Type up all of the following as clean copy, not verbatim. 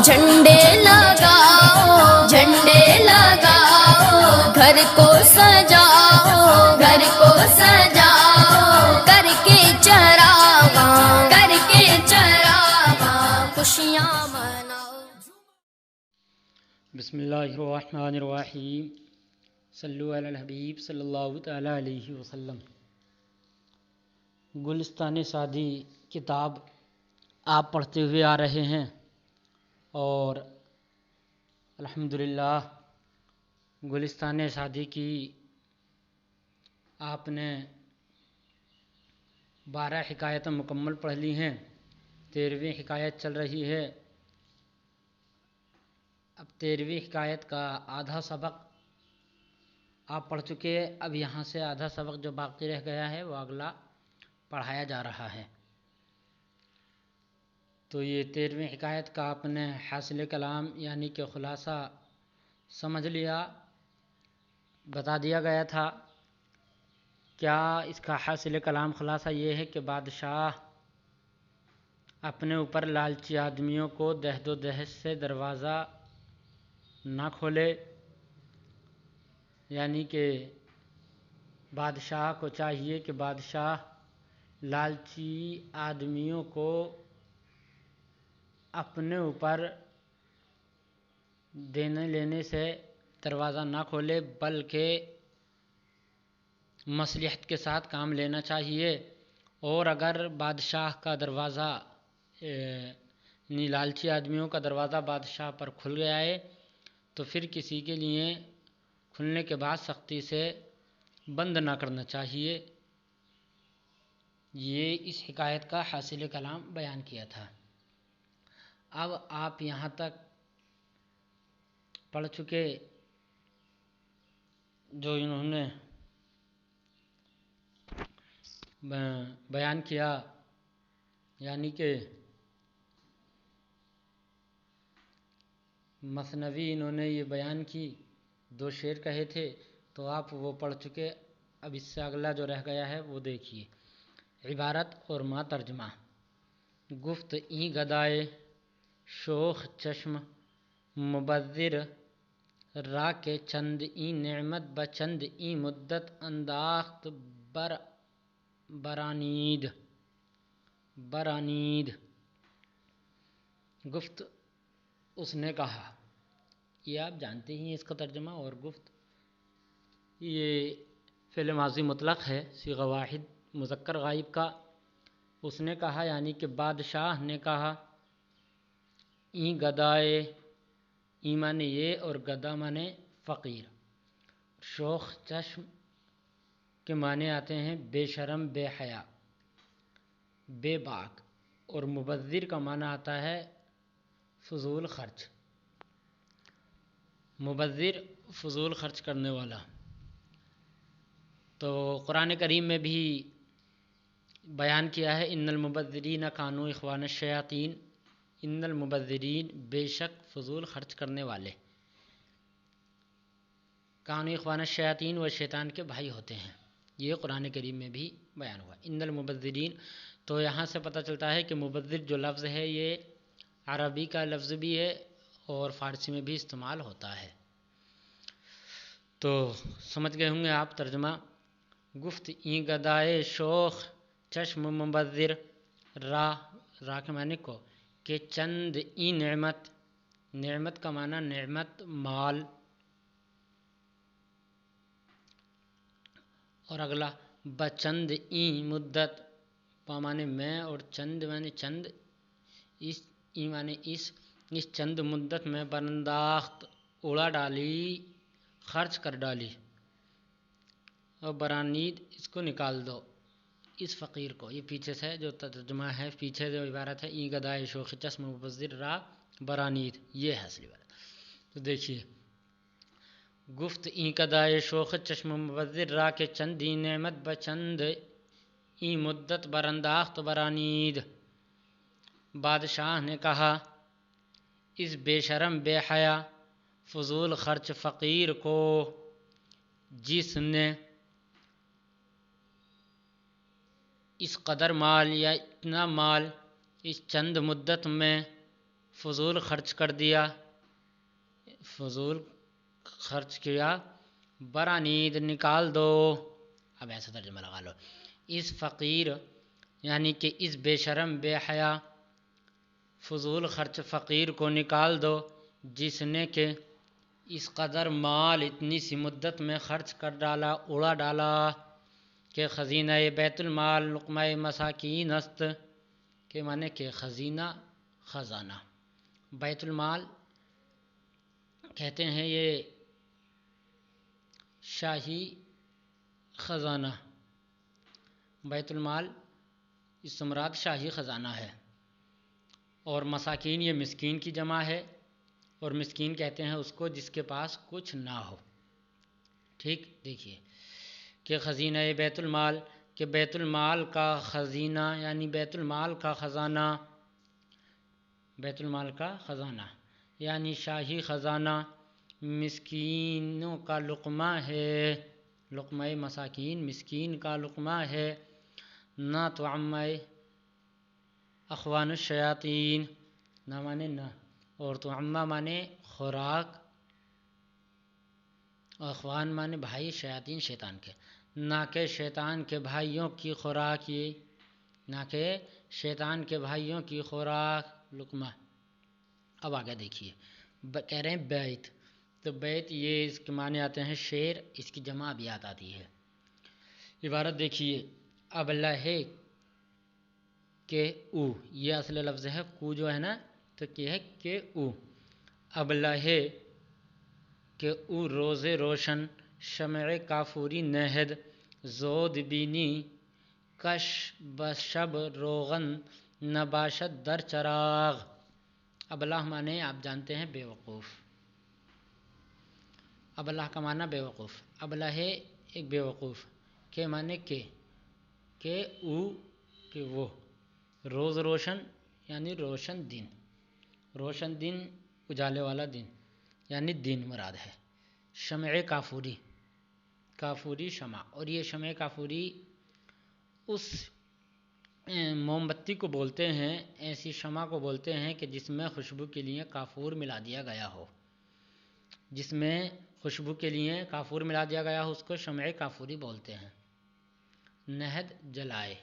جھنڈے لگاؤ جھنڈے لگاؤ، گھر کو سجاؤ گھر کو سجاؤ، کر کے چراغاں کر کے چراغاں، خوشیاں مناؤ۔ بسم اللہ الرحمن الرحیم، صلو علی الحبیب صلی اللہ تعالی علیہ وسلم۔ گلستان سعدی کتاب آپ پڑھتے ہوئے آ رہے ہیں اور الحمدللہ گلستان سعدی کی آپ نے 12 حکایتیں مکمل پڑھ لی ہیں، 13ویں حکایت چل رہی ہے۔ اب 13ویں حکایت کا آدھا سبق آپ پڑھ چکے، اب یہاں سے آدھا سبق جو باقی رہ گیا ہے وہ اگلا پڑھایا جا رہا ہے۔ تو یہ 13ویں حکایت کا آپ نے حاصل کلام یعنی کہ خلاصہ سمجھ لیا، بتا دیا گیا تھا۔ کیا اس کا حاصل کلام خلاصہ یہ ہے کہ بادشاہ اپنے اوپر لالچی آدمیوں کو دہد و دہشت سے دروازہ نہ کھولے، یعنی کہ بادشاہ کو چاہیے کہ بادشاہ لالچی آدمیوں کو اپنے اوپر دینے لینے سے دروازہ نہ کھولے، بلکہ مصلحت کے ساتھ کام لینا چاہیے۔ اور اگر بادشاہ کا دروازہ لالچی آدمیوں کا دروازہ بادشاہ پر کھل گیا ہے تو پھر کسی کے لیے کھلنے کے بعد سختی سے بند نہ کرنا چاہیے۔ یہ اس حکایت کا حاصل کلام بیان کیا تھا۔ اب آپ یہاں تک پڑھ چکے جو انہوں نے بیان کیا، یعنی کہ مثنوی انہوں نے یہ بیان کی، 2 شعر کہے تھے تو آپ وہ پڑھ چکے۔ اب اس سے اگلا جو رہ گیا ہے وہ دیکھیے۔ عبارت اور ما ترجمہ۔ گفت این گدائے شوخ چشم مبذر را کے چند این نعمت بچند این مدت انداخت برانید۔ گفت اس نے کہا، یہ آپ جانتے ہی ہیں اس کا ترجمہ۔ اور گفت یہ فعل ماضی مطلق ہے، صیغہ واحد مذکر غائب کا۔ اس نے کہا یعنی کہ بادشاہ نے کہا، این گدائے، این مانے یہ اور گدا مانے فقیر۔ شوخ چشم کے معنی آتے ہیں بے شرم، بے حیا، بے باک، اور مبذر کا معنی آتا ہے فضول خرچ۔ مبذر فضول خرچ کرنے والا۔ تو قرآن کریم میں بھی بیان کیا ہے، ان المبذرین کانوا اخوان الشیاطین، ان المبذرین بے شک فضول خرچ کرنے والے کانوا اخوان الشیاطین و شیطان کے بھائی ہوتے ہیں۔ یہ قرآن کریم میں بھی بیان ہوا ان المبذرین۔ تو یہاں سے پتہ چلتا ہے کہ مبذر جو لفظ ہے یہ عربی کا لفظ بھی ہے اور فارسی میں بھی استعمال ہوتا ہے۔ تو سمجھ گئے ہوں گے آپ ترجمہ۔ گفت این گدائے شوخ چشم مبذر را کے معنی کو کہ چند این نعمت، نعمت کا معنی نعمت مال، اور اگلا بچند این مدت، معنی میں اور چند معنی چند، اس ای معنی اس چند مدت میں برانداخت اڑا ڈالی، خرچ کر ڈالی، اور برانید اس کو نکال دو، اس فقیر کو۔ یہ پیچھے سے جو ترجمہ ہے، پیچھے جو عبارت ہے این گدائے شوخ چشم مبذر را برانید، یہ ہے اصلی عبارت۔ تو دیکھیے، گفت این گدائے شوخ چشم مبذر را کے چند این نعمت بچند این مدت برانداخت برانید۔ بادشاہ نے کہا اس بے شرم، بے حیا، فضول خرچ فقیر کو، جس نے اس قدر مال یا اتنا مال اس چند مدت میں فضول خرچ کر دیا، فضول خرچ کیا، برانید نکال دو. اب ایسا ترجمہ لگا لو، اس فقیر یعنی کہ اس بے شرم بے حیا فضول خرچ فقیر کو نکال دو جس نے کہ اس قدر مال اتنی سی مدت میں خرچ کر ڈالا، اڑا ڈالا کہ خزینہ بیت المال لقمہ مساکین است، کہ مانے کہ خزینہ خزانہ. بیت المال کہتے ہیں یہ شاہی خزانہ، بیت المال اس سے مراد شاہی خزانہ ہے، اور مساکین یہ مسکین کی جمع ہے، اور مسکین کہتے ہیں اس کو جس کے پاس کچھ نہ ہو. ٹھیک، دیکھیے کہ خزینہ بیت المال، کہ بیت المال کا خزینہ یعنی بیت المال کا خزانہ، بیت المال کا خزانہ یعنی شاہی خزانہ مسکینوں کا لقمہ ہے، لقمہ مساکین مسکین کا لقمہ ہے. نہ تو اخوان الشیاطین، نہ مانے نہ، اور تو مانے خوراک، اخوان مانے بھائی، شیاطین شیطان کے، نہ کہ شیطان کے بھائیوں کی خوراک، یہ نہ کہ شیطان کے بھائیوں کی خوراک لقمہ. اب آگے دیکھیے کہہ رہے ہیں بیت، تو بیت یہ اس کے معنی آتے ہیں شیر، اس کی جمع ابیات آتی ہے. عبارت دیکھیے، ابلہ کہ او، یہ اصل لفظ ہے، کو جو ہے نا تو کیا ہے کہ او، ابلہ کہ او روز روشن شمع کافوری نہد زود بینی کش بشب روغن نباشت در چراغ. ابلہ مانے آپ جانتے ہیں بے وقوف، ابلہ کا معنی بے وقوف، ابلہ ہے ایک بے وقوف، کہ مانے کہ او کہ وہ، روز روشن یعنی روشن دن، روشن دن اجالے والا دن یعنی دن مراد ہے. شمع کافوری، کافوری شمع، اور یہ شمع کافوری اس موم بتی کو بولتے ہیں، ایسی شمع کو بولتے ہیں کہ جس میں خوشبو کے لیے کافور ملا دیا گیا ہو، جس میں خوشبو کے لیے کافور ملا دیا گیا ہو اس کو شمع کافوری بولتے ہیں. نہد جلائے،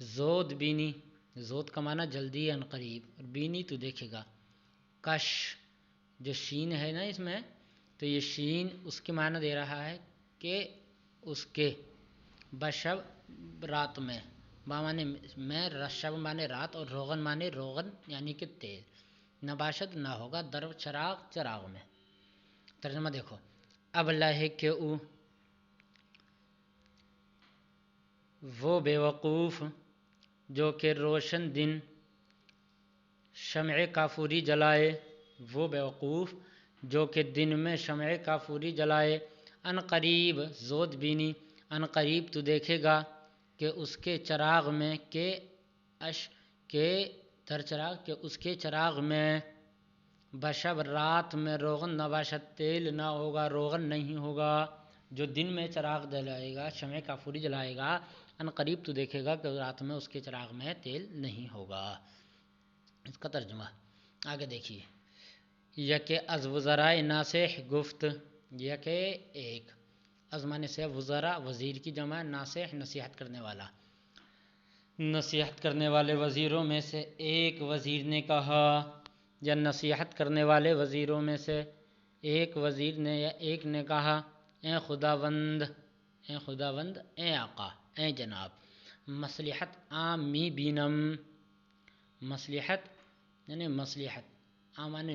زود بینی، زود کا معنی جلدی ان قریب، اور بینی تو دیکھے گا، کش جو شین ہے نا اس میں، تو یہ شین اس کے معنی دے رہا ہے کہ اس کے، بشب رات میں، مانے میں، شب مانے رات، اور روغن مانے روغن یعنی کہ تیل، نباشت نہ ہوگا، در چراغ چراغ میں. ترجمہ دیکھو، اب لہے کہ او وہ بے وقوف جو کہ روشن دن شمع کافوری جلائے، وہ بے وقوف جو کہ دن میں شمع کافوری جلائے، ان قریب زود بینی، ان قریب تو دیکھے گا کہ اس کے چراغ میں، کہ در چراغ، کہ اس کے چراغ میں، بشب رات میں، روغن نباشت تیل نہ ہوگا، روغن نہیں ہوگا. جو دن میں چراغ جلائے گا، شمع کافوری جلائے گا، ان قریب تو دیکھے گا کہ رات میں اس کے چراغ میں تیل نہیں ہوگا. اس کا ترجمہ آگے دیکھیے، یک از وزرائے ناصح گفت، یک ایک، از مانے سے وزراء وزیر کی جمع، ناصح نصیحت کرنے والا، نصیحت کرنے والے وزیروں میں سے ایک وزیر نے کہا، یا نصیحت کرنے والے وزیروں میں سے ایک وزیر نے یا ایک نے کہا، اے خداوند، اے خداوند، اے آقا، اے جناب، مصلحت عام می بینم، مصلحت یعنی مصلحت عام مانے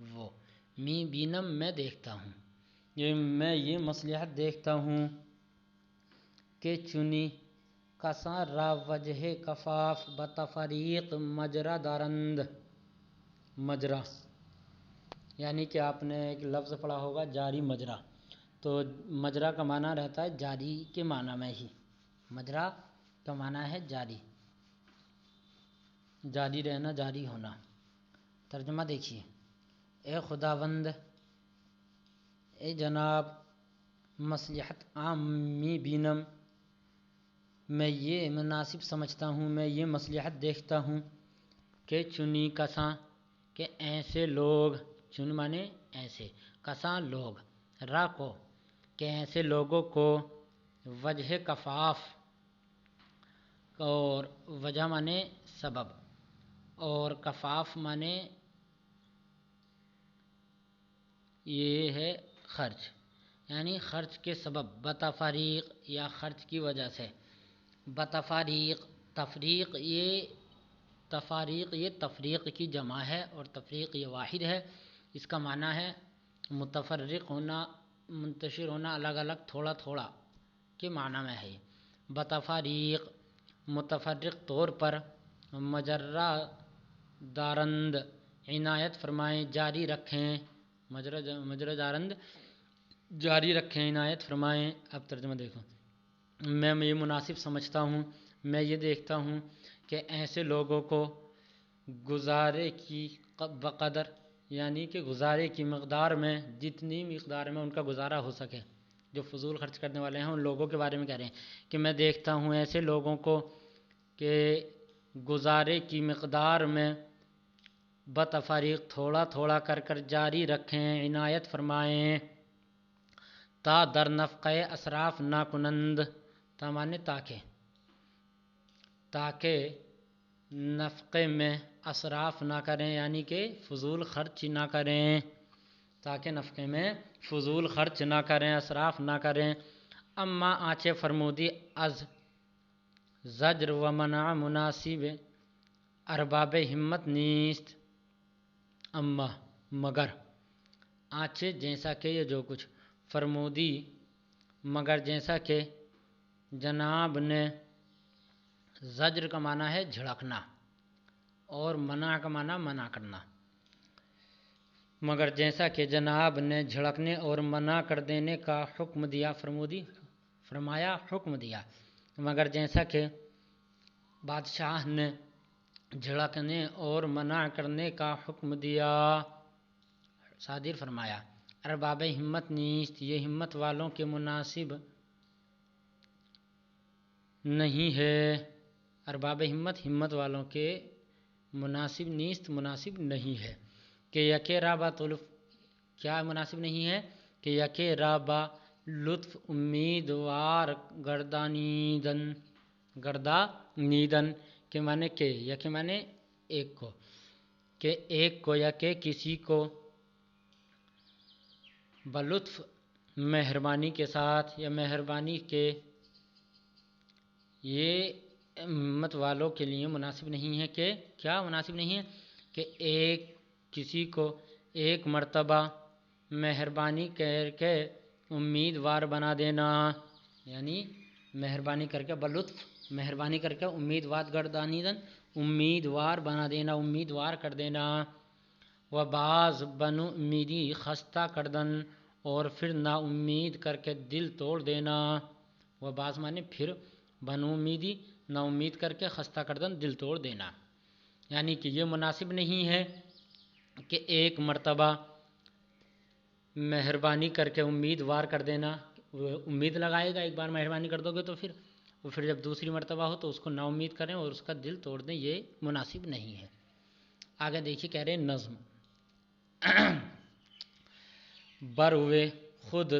وہ، می بینم میں دیکھتا ہوں، میں یہ مصلحت دیکھتا ہوں کہ چنی کساں را وجہ کفاف بتفریق مجرا دارند. مجرا یعنی کہ آپ نے ایک لفظ پڑھا ہوگا جاری مجرا، تو مجرا کا معنی رہتا ہے جاری کے معنی میں ہی، مجرا کا معنی ہے جاری، جاری رہنا، جاری ہونا. ترجمہ دیکھیے، اے خداوند، اے جناب، مصلحت عام می بینم، میں یہ مناسب سمجھتا ہوں، میں یہ مصلحت دیکھتا ہوں کہ چنی کساں کہ ایسے لوگ، چن مانے ایسے، کساں لوگ، را کو کہ ایسے لوگوں کو، وجہ کفاف اور وجہ مانے سبب اور کفاف مانے یہ ہے خرچ، یعنی خرچ کے سبب، بتفریق یا خرچ کی وجہ سے، بتفریق، تفریق یہ تفاریق یہ تفریق کی جمع ہے اور تفریق یہ واحد ہے، اس کا معنی ہے متفرق ہونا، منتشر ہونا، الگ الگ تھوڑا تھوڑا کے معنی میں ہے۔ بتفریق متفرق طور پر، مجرہ دارند عنایت فرمائیں، جاری رکھیں، مجرہ دارند جاری رکھیں، عنایت فرمائیں۔ اب ترجمہ دیکھو، میں یہ مناسب سمجھتا ہوں، میں یہ دیکھتا ہوں کہ ایسے لوگوں کو گزارے کی بقدر، یعنی کہ گزارے کی مقدار میں، جتنی مقدار میں ان کا گزارا ہو سکے، جو فضول خرچ کرنے والے ہیں ان لوگوں کے بارے میں کہہ رہے ہیں کہ میں دیکھتا ہوں ایسے لوگوں کو کہ گزارے کی مقدار میں بتفریق تھوڑا تھوڑا کر کر جاری رکھیں، عنایت فرمائیں، تا در نفقہ اسراف نہ کنند، تا مانے تاکہ نفقے میں اسراف نہ کریں، یعنی کہ فضول خرچ نہ کریں، تاکہ نفقے میں فضول خرچ نہ کریں، اسراف نہ کریں۔ اما آنچے فرمودی از زجر و منع مناسب ارباب ہمت نیست، اما مگر، آنچے جیسا کہ یہ جو کچھ، فرمودی مگر جیسا کہ، جناب نے، زجر کا معنی ہے جھڑکنا اور منع کا معنی منع کرنا، مگر جیسا کہ جناب نے جھڑکنے اور منع کر دینے کا حکم دیا، فرمودی فرمایا حکم دیا، مگر جیسا کہ بادشاہ نے جھڑکنے اور منع کرنے کا حکم دیا، صادر فرمایا، ارباب ہمت نیست، یہ ہمت والوں کے مناسب نہیں ہے، ارباب ہمت، ہمت والوں کے مناسب نیست، مناسب نہیں ہے، کہ یکے رابع طلف، کیا مناسب نہیں ہے کہ یکے رابع لطف امیدوار گردانیدن کے معنی کہ، یکے معنی ایک کو، کہ ایک کو یا کہ کسی کو بلطف مہربانی کے ساتھ یا مہربانی کے، یہ ہمت والوں کے لیے مناسب نہیں ہے، کہ کیا مناسب نہیں ہے کہ ایک کسی کو ایک مرتبہ مہربانی کر کے امیدوار بنا دینا، یعنی مہربانی کر کے بلطف، مہربانی کر کے امیدوار گردانیدن، امیدوار بنا دینا، امیدوار کر دینا، و بعض بنو امیدی خستہ کردن، اور پھر نا امید کر کے دل توڑ دینا، و بعض مانے پھر، بنو امیدی نا امید کر کے، خستہ کردن دل توڑ دینا، یعنی کہ یہ مناسب نہیں ہے کہ ایک مرتبہ مہربانی کر کے امیدوار کر دینا، امید لگائے گا، ایک بار مہربانی کر دو گے تو پھر جب دوسری مرتبہ ہو تو اس کو نا امید کریں اور اس کا دل توڑ دیں، یہ مناسب نہیں ہے۔ آگے دیکھیے کہہ رہے ہیں نظم، بروے خود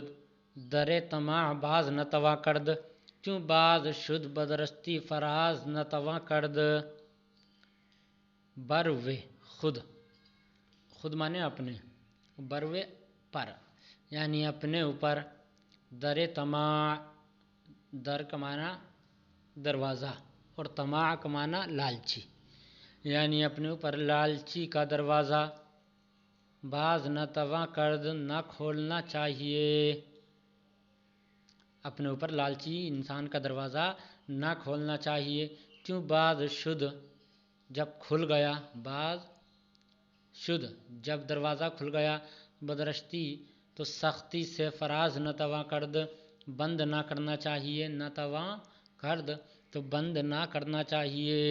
در طمع باز نتوا کرد، چوں باز شد بدرستی فراز نتوا کرد، بروے خود، خود مانے اپنے، بروے پر، یعنی اپنے اوپر، در طمع، در کا معنی دروازہ اور طمع کا معنی لالچی، یعنی اپنے اوپر لالچی کا دروازہ، باز نہ توا کرد، نہ کھولنا چاہیے، اپنے اوپر لالچی انسان کا دروازہ نہ کھولنا چاہیے، کیوں باز شد، جب کھل گیا، باز شد جب دروازہ کھل گیا، بدرشتی تو سختی سے، فراز نہ توا کرد بند نہ کرنا چاہیے، نہ توا کرد تو بند نہ کرنا چاہیے،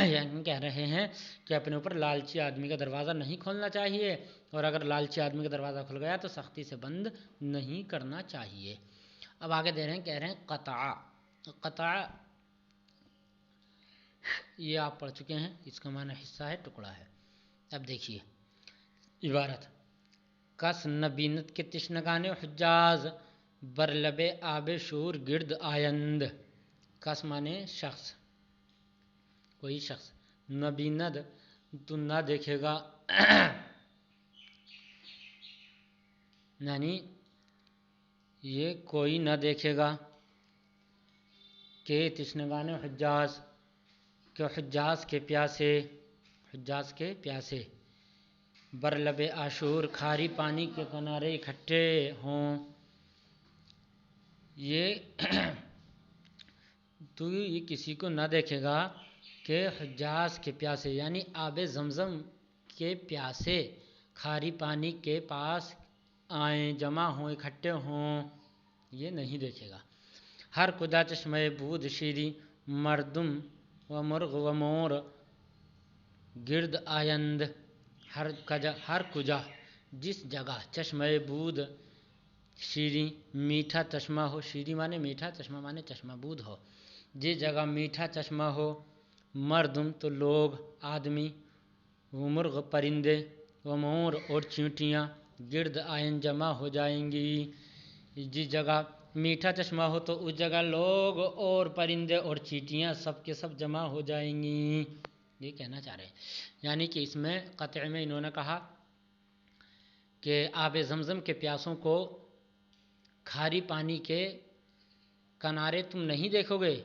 یعنی کہہ رہے ہیں کہ اپنے اوپر لالچی آدمی کا دروازہ نہیں کھولنا چاہیے، اور اگر لالچی آدمی کا دروازہ کھل گیا تو سختی سے بند نہیں کرنا چاہیے۔ اب آگے دے رہے ہیں، کہہ رہے ہیں قطع، قطع یہ آپ پڑھ چکے ہیں، اس کا معنی حصہ ہے، ٹکڑا ہے۔ اب دیکھیے عبارت، کس نبینت کے تشنگانے حجاز بر لب آب شور گرد آیند۔ کس مانے شخص، کوئی شخص، نبیند تو نہ دیکھے گا یعنی یہ کوئی نہ دیکھے گا کہ تشنگانے حجاز، کہ حجاز کے پیاسے، حجاز کے پیاسے، بر لب آشور کھاری پانی کے کنارے اکٹھے ہوں۔ یہ تو یہ کسی کو نہ دیکھے گا کہ حجاز کے پیاسے یعنی آب زمزم کے پیاسے کھاری پانی کے پاس آئیں، جمع ہوں، اکٹھے ہوں، یہ نہیں دیکھے گا۔ ہر کجا چشمہ بود شیری مردم و مرغ و مور گرد آیند۔ ہر کجا جس جگہ چشمہ بود شیریں میٹھا چشمہ ہو، شیریں مانے میٹھا، چشمہ مانے چشمہ بود ہو، جس جگہ میٹھا چشمہ ہو، مردم تو لوگ، آدمی، وہ مرغ پرندے، وہ مور اور چیونٹیاں، گرد آئین جمع ہو جائیں گی۔ جس جگہ میٹھا چشمہ ہو تو اس جگہ لوگ اور پرندے اور چیونٹیاں سب کے سب جمع ہو جائیں گی، یہ کہنا چاہ رہے ہیں۔ یعنی کہ اس میں قطع میں انہوں نے کہا کہ آب زمزم کے پیاسوں کو کھاری پانی کے کنارے تم نہیں دیکھو گے،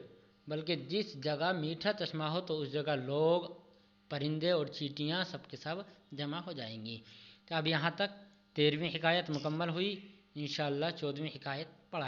بلکہ جس جگہ میٹھا چشمہ ہو تو اس جگہ لوگ، پرندے اور چیونٹیاں سب کے سب جمع ہو جائیں گی۔ تو اب یہاں تک 13ویں حکایت مکمل ہوئی، انشاءاللہ 14ویں حکایت پڑھا